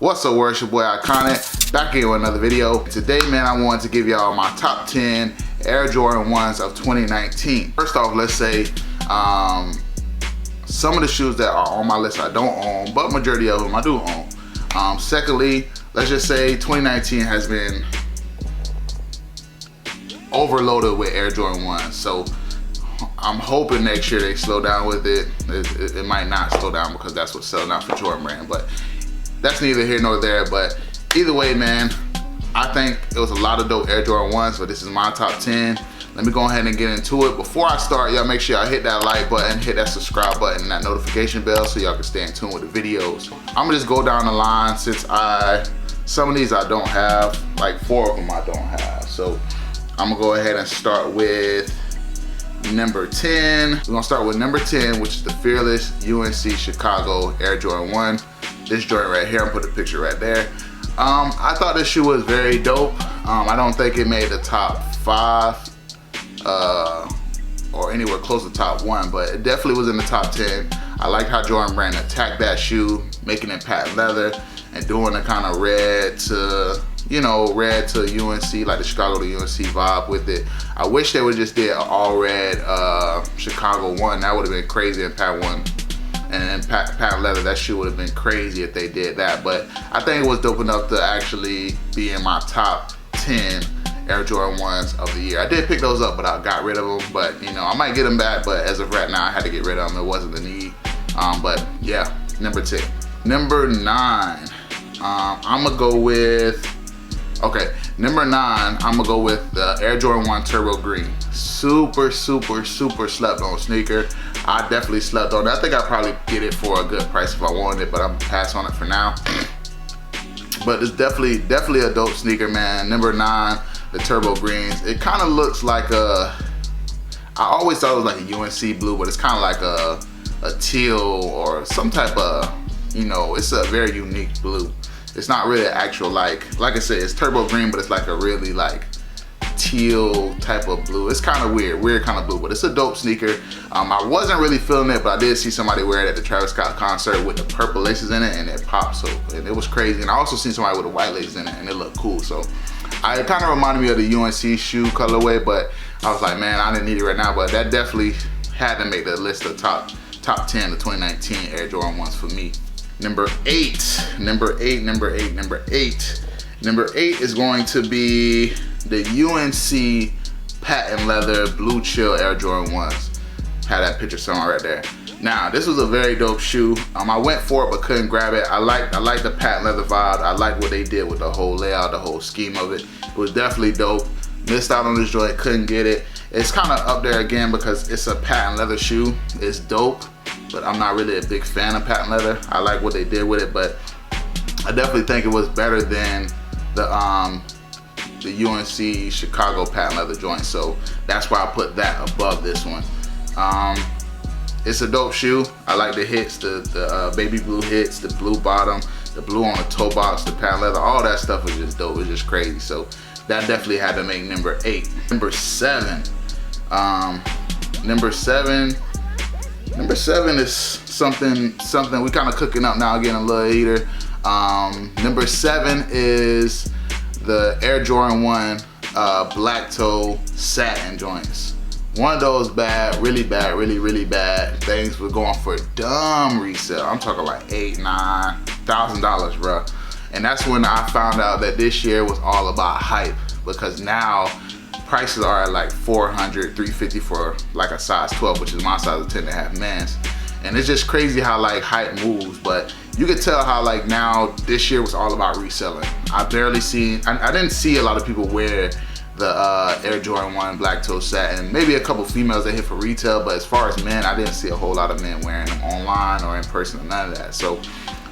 What's up, world? It's your boy Iconic, back here with another video. Today, man, I wanted to give y'all my top 10 Air Jordan 1s of 2019. First off, let's say some of the shoes that are on my list I don't own, but majority of them I do own. Secondly, let's just say 2019 has been overloaded with Air Jordan 1s. So I'm hoping next year they slow down with it. It might not slow down because that's what's selling out for Jordan brand, but that's neither here nor there. But either way, man, I think it was a lot of dope Air Jordan 1s, but this is my top 10. Let me go ahead and get into it. Before I start, y'all make sure y'all hit that like button, hit that subscribe button, and that notification bell so y'all can stay in tune with the videos. I'm gonna just go down the line since some of these I don't have, like 4 of them I don't have. So I'm gonna go ahead and start with number 10. We're gonna start with number 10, which is the Fearless UNC Chicago Air Jordan 1. This joint right here, I'm putting a picture right there. I thought this shoe was very dope. I don't think it made the top 5 or anywhere close to top 1, but it definitely was in the top 10. I like how Jordan brand attacked that shoe, making it patent leather and doing a kind of red to, you know, red to UNC, like the Chicago to UNC vibe with it. I wish they would just did an all red Chicago 1. That would have been crazy in patent 1. And then patent leather, that shoe would have been crazy if they did that. But I think it was dope enough to actually be in my top 10 Air Jordan 1s of the year. I did pick those up, but I got rid of them. But you know, I might get them back, but as of right now, I had to get rid of them. It wasn't the need. But yeah, number 10. Number 9, I'm gonna go with, okay, number 9, I'm gonna go with the Air Jordan 1 Turbo Green. Super slept on sneaker. I definitely slept on it. I think I'd probably get it for a good price if I wanted it, but I'm gonna pass on it for now. But it's definitely a dope sneaker, man. Number 9, the Turbo Greens. It kind of looks like I always thought it was like a UNC blue, but it's kind of like a teal or some type of, you know, it's a very unique blue. It's not really an actual, like I said, it's turbo green, but it's like a really like teal type of blue. It's kind of weird kind of blue, but it's a dope sneaker. I wasn't really feeling it, but I did see somebody wear it at the Travis Scott concert with the purple laces in it, and it popped, so, and it was crazy. And I also seen somebody with the white laces in it, and it looked cool. So it kind of reminded me of the UNC shoe colorway, but I was like, man, I didn't need it right now. But that definitely had to make the list of top 10 of 2019 Air Jordan 1s for me. Number 8 is going to be the UNC patent leather blue chill Air Jordan 1s. Had that picture somewhere right there. Now, this was a very dope shoe. I went for it but couldn't grab it. I like the patent leather vibe. I like what they did with the whole layout, the whole scheme of it. It was definitely dope. Missed out on this joint, couldn't get it. It's kind of up there again because it's a patent leather shoe. It's dope, but I'm not really a big fan of patent leather. I like what they did with it, but I definitely think it was better than the UNC Chicago patent leather joint. So that's why I put that above this one. It's a dope shoe. I like the hits, the baby blue hits, the blue bottom, the blue on the toe box, the patent leather, all that stuff was just dope. It's just crazy. So that definitely had to make number 8. Number 7. Number 7 is something we kind of cooking up now, getting a little heater. Number 7 is the Air Jordan 1 black toe satin joints. One of those really bad things were going for dumb resale. I'm talking like $8,000-$9,000, bro. And that's when I found out that this year was all about hype, because now prices are at like $400, $350 for like a size 12, which is my size of 10.5 men's. And it's just crazy how like hype moves, but you could tell how like now this year was all about reselling. I didn't see a lot of people wear the Air Jordan 1 black toe satin. Maybe a couple females that hit for retail, but as far as men, I didn't see a whole lot of men wearing them online or in person or none of that. So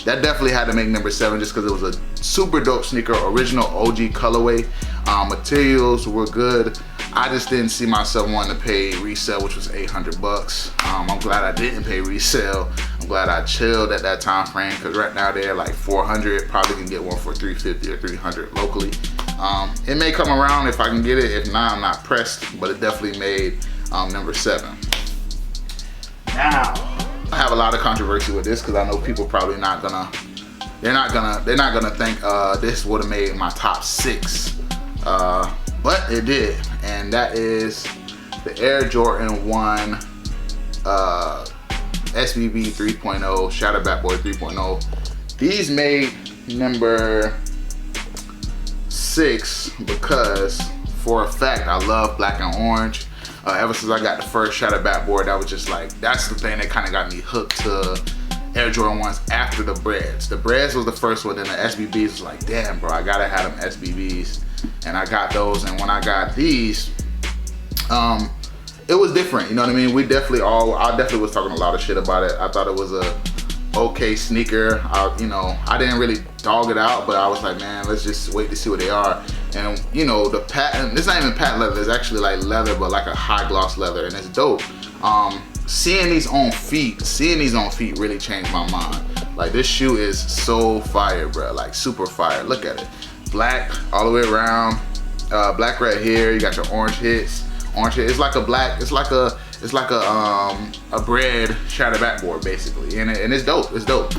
that definitely had to make number 7 just because it was a super dope sneaker, original OG colorway. Materials were good. I just didn't see myself wanting to pay resale, which was $800. I'm glad I didn't pay resale. I'm glad I chilled at that time frame, because right now they're like $400. Probably can get one for $350 or $300 locally. It may come around if I can get it. If not, I'm not pressed, but it definitely made number 7. Now, I have a lot of controversy with this because I know people probably not gonna they're not gonna think this would have made my top 6, but it did, and that is the Air Jordan 1 SBB 3.0 Shadow Bat Boy 3.0. These made number 6 because for a fact I love black and orange. Ever since I got the first Shadow Bat Boy, that was just like, that's the thing that kind of got me hooked to Air Jordan 1s after the Breads. The Breads was the first one, then the SBBs was like, damn bro, I gotta have them SBBs. And I got those, and when I got these, it was different, you know what I mean? I definitely was talking a lot of shit about it. I thought it was a okay sneaker. I didn't really dog it out, but I was like, man, let's just wait to see what they are. And you know, the patent, it's not even patent leather, it's actually like leather, but like a high gloss leather, and it's dope. Seeing these on feet really changed my mind. Like, this shoe is so fire, bro, like super fire. Look at it, black all the way around, black right here, you got your orange hits. It's like a black, it's like a bread Shadow Bat Board basically, and it's dope. It's dope.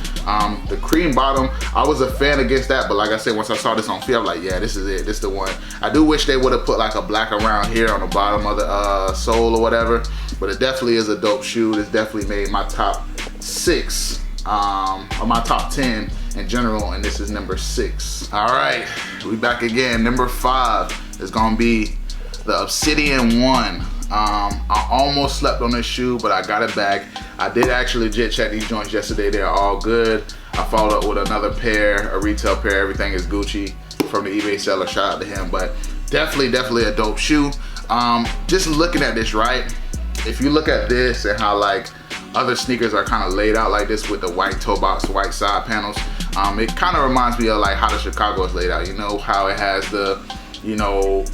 The cream bottom, I was a fan against that, but like I said, once I saw this on feet, I'm like, yeah, this is it. This is the one. I do wish they would have put like a black around here on the bottom of the sole or whatever, but it definitely is a dope shoe. This definitely made my top 6 or my top 10 in general, and this is number 6. All right, we back again. Number 5 is gonna be the Obsidian 1. I almost slept on this shoe, but I got it back. I did actually legit check these joints yesterday. They're all good. I followed up with another pair, a retail pair. Everything is Gucci from the eBay seller. Shout out to him. But definitely a dope shoe. Just looking at this, right? If you look at this and how like other sneakers are kind of laid out like this with the white toe box, white side panels, it kind of reminds me of like how the Chicago is laid out. You know how it has the, you know,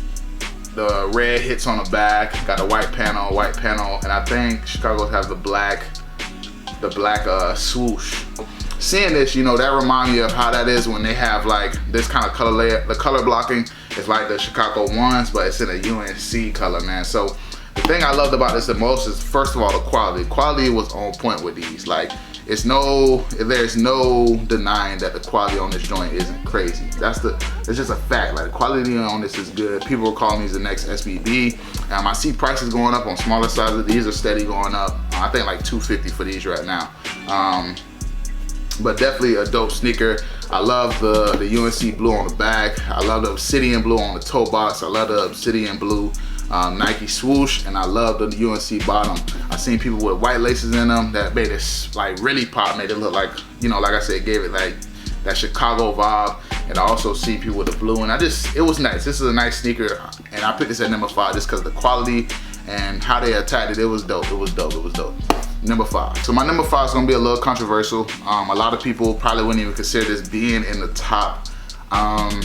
the red hits on the back, got a white panel, and I think Chicago's have the black swoosh. Seeing this, you know, that reminds me of how that is when they have like this kind of color layer. The color blocking is like the Chicago 1s, but it's in a UNC color, man. So the thing I loved about this the most is, first of all, the quality. Quality was on point with these. Like, there's no denying that the quality on this joint isn't crazy. It's just a fact. Like, the quality on this is good. People are calling these the next SBB. I see prices going up on smaller sizes. These are steady going up. I think like $250 for these right now. But definitely a dope sneaker. I love the UNC blue on the back. I love the obsidian blue on the toe box. I love the obsidian blue Nike swoosh, and I love the UNC bottom. I seen people with white laces in them that made it like really pop, made it look like, you know, like I said, gave it like that Chicago vibe. And I also see people with the blue, and it was nice. This is a nice sneaker, and I picked this at number 5 just because the quality and how they attacked it. It was dope. It was dope. It was dope. Number 5. So my number 5 is gonna be a little controversial. A lot of people probably wouldn't even consider this being in the top 5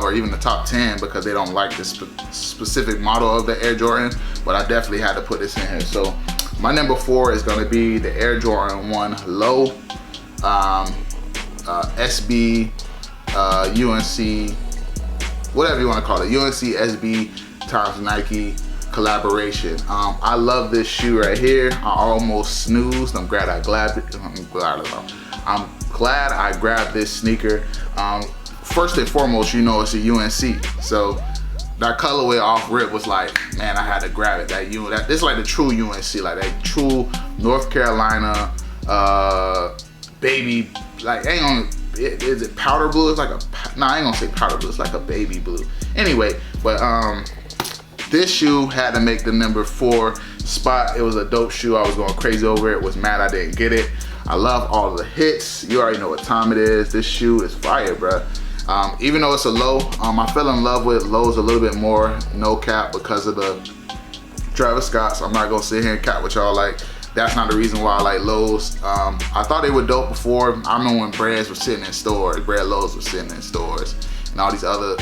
or even the top 10 because they don't like this specific model of the Air Jordan, but I definitely had to put this in here. So my number 4 is gonna be the Air Jordan 1 Low SB UNC, whatever you want to call it, UNC SB times Nike collaboration. I love this shoe right here. I almost snoozed. I'm glad I grabbed this sneaker. First and foremost, you know, it's a UNC, so that colorway off rip was like, man, I had to grab it. This is like the true UNC, like that true North Carolina baby, like, is it powder blue? It's like I ain't gonna say powder blue, it's like a baby blue. Anyway, but this shoe had to make the number 4 spot. It was a dope shoe. I was going crazy over it. Was mad I didn't get it. I love all of the hits. You already know what time it is. This shoe is fire, bruh. Even though it's a low, I fell in love with lows a little bit more, no cap, because of the Travis Scotts. I'm not gonna sit here and cap with y'all, like, that's not the reason why I like lows. I thought they were dope before. I remember when breads were sitting in stores, bread lows were sitting in stores, and all these other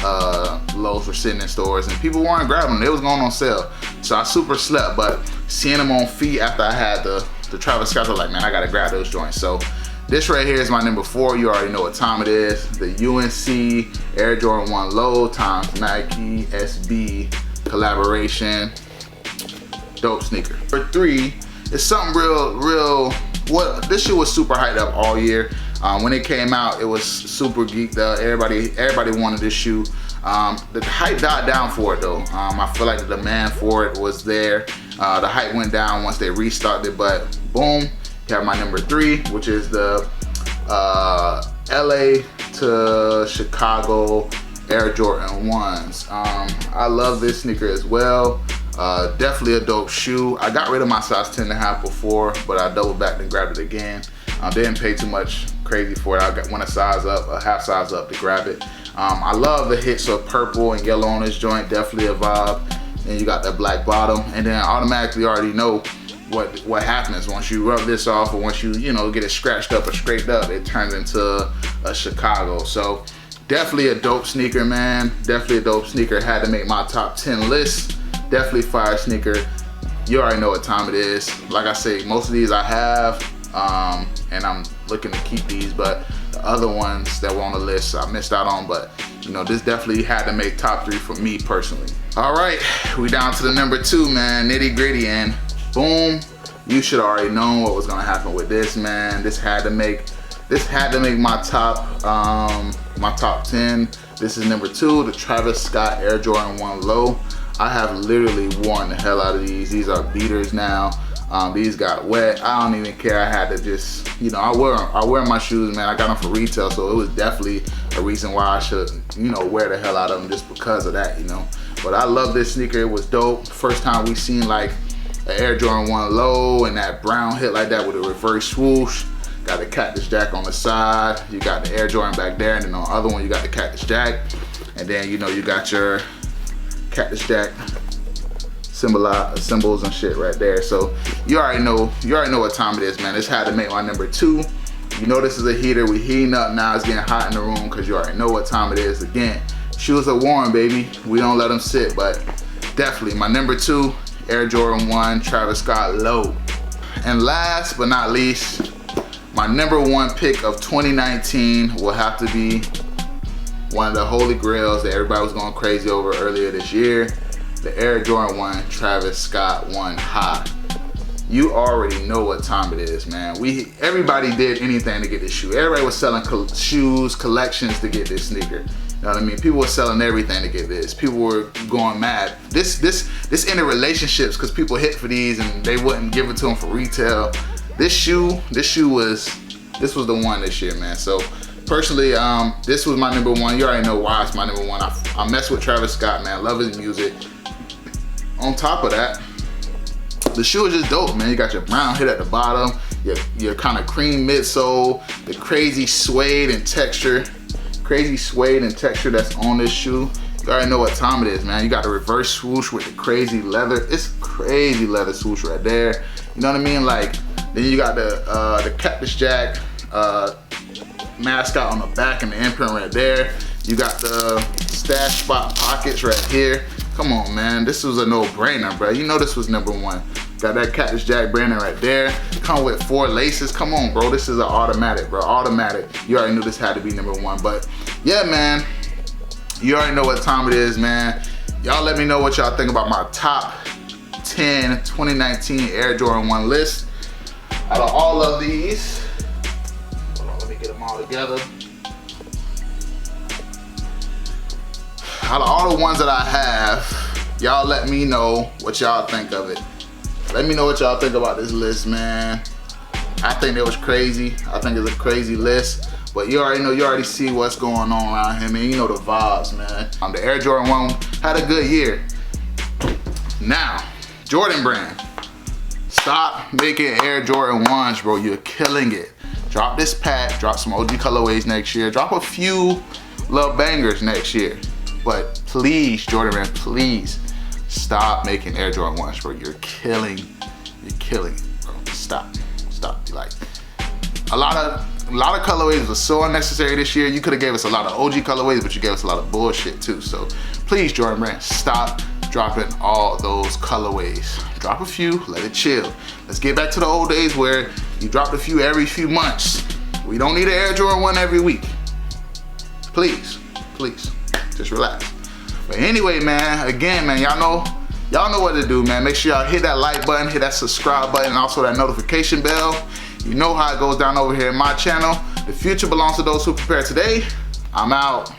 lows were sitting in stores, and people weren't grabbing them. They was going on sale. So I super slept, but seeing them on feet after I had the Travis Scotts, I was like, man, I gotta grab those joints. So this right here is my number 4. You already know what time it is. The UNC Air Jordan 1 Low times Nike SB collaboration. Dope sneaker. Number 3 is something real, this shoe was super hyped up all year. When it came out, it was super geeked up. Everybody wanted this shoe. The hype died down for it though. I feel like the demand for it was there. The hype went down once they restarted it, but boom, you have my number 3, which is the LA to Chicago Air Jordan 1s. I love this sneaker as well. Definitely a dope shoe. I got rid of my size 10.5 before, but I doubled back and grabbed it again. Didn't pay too much crazy for it. I went a half size up to grab it. I love the hits of purple and yellow on this joint, definitely a vibe. Then you got that black bottom, and then automatically already know what happens once you rub this off, or once you get it scratched up or scraped up, it turns into a Chicago. So definitely a dope sneaker, man. Definitely a dope sneaker. Had to make my top 10 list. Definitely fire sneaker. You already know what time it is. Like I say, most of these I have, and I'm looking to keep these, but the other ones that were on the list I missed out on. But this definitely had to make top 3 for me personally. All right, we down to the number 2, man, nitty gritty, and boom, you should already know what was gonna happen with this, man. This had to make my top 10. This is number 2, the Travis Scott Air Jordan 1 Low. I have literally worn the hell out of these. These are beaters now. These got wet. I don't even care. I had to just, I wear my shoes, man. I got them for retail, so it was definitely a reason why I should, wear the hell out of them, just because of that, But I love this sneaker. It was dope. First time we seen like an Air Jordan 1 Low and that brown hit like that with a reverse swoosh. Got the Cactus Jack on the side. You got the Air Jordan back there, and then on the other one you got the Cactus Jack. And then you got your Cactus Jack symbols and shit right there. So you already know what time it is, man. This had to make my number 2. This is a heater. We heating up now. It's getting hot in the room because you already know what time it is. Again, shoes are warm, baby. We don't let them sit, but definitely my number 2, Air Jordan 1 Travis Scott Low. And last but not least, my number 1 pick of 2019 will have to be one of the holy grails that everybody was going crazy over earlier this year, the Air Jordan 1 Travis Scott 1 High. You already know what time it is, man. Everybody did anything to get this shoe. Everybody was selling shoes, collections to get this sneaker. You know what I mean? People were selling everything to get this. People were going mad. This ended relationships because people hit for these and they wouldn't give it to them for retail. This was the one this year, man. So personally, this was my number 1. You already know why it's my number 1. I mess with Travis Scott, man. Love his music. On top of that, the shoe is just dope, man. You got your brown hit at the bottom, your kind of cream midsole, the crazy suede and texture that's on this shoe. You already know what time it is, man. You got the reverse swoosh with the crazy leather. It's crazy leather swoosh right there. You know what I mean? Like, then you got the Cactus Jack mascot on the back and the imprint right there. You got the stash spot pockets right here. Come on, man. This was a no-brainer, bro. This was number 1. Got that Cactus Jack branding right there. Come with 4 laces. Come on, bro. This is an automatic, bro. Automatic. You already knew this had to be number 1. But yeah, man. You already know what time it is, man. Y'all let me know what y'all think about my top 10 2019 Air Jordan 1 list. Out of all of these, hold on, let me get them all together. Out of all the ones that I have, y'all let me know what y'all think of it. Let me know what y'all think about this list, man. I think it was crazy. I think it's a crazy list. But you already know, you already see what's going on around here, man. You know the vibes, man. The Air Jordan 1 had a good year. Now, Jordan brand. Stop making Air Jordan 1s, bro. You're killing it. Drop this pack, drop some OG colorways next year. Drop a few little bangers next year. But please, Jordan brand, please stop making Air Jordan 1s, bro. You're killing it, bro. Stop. Like, a lot of colorways was so unnecessary this year. You could have gave us a lot of OG colorways, but you gave us a lot of bullshit too. So please, Jordan brand, stop dropping all those colorways. Drop a few, let it chill. Let's get back to the old days where you dropped a few every few months. We don't need an Air Jordan 1 every week. Please, just relax. But anyway, man, again, man, y'all know what to do, man. Make sure y'all hit that like button, hit that subscribe button, and also that notification bell. You know how it goes down over here in my channel. The future belongs to those who prepare today. I'm out.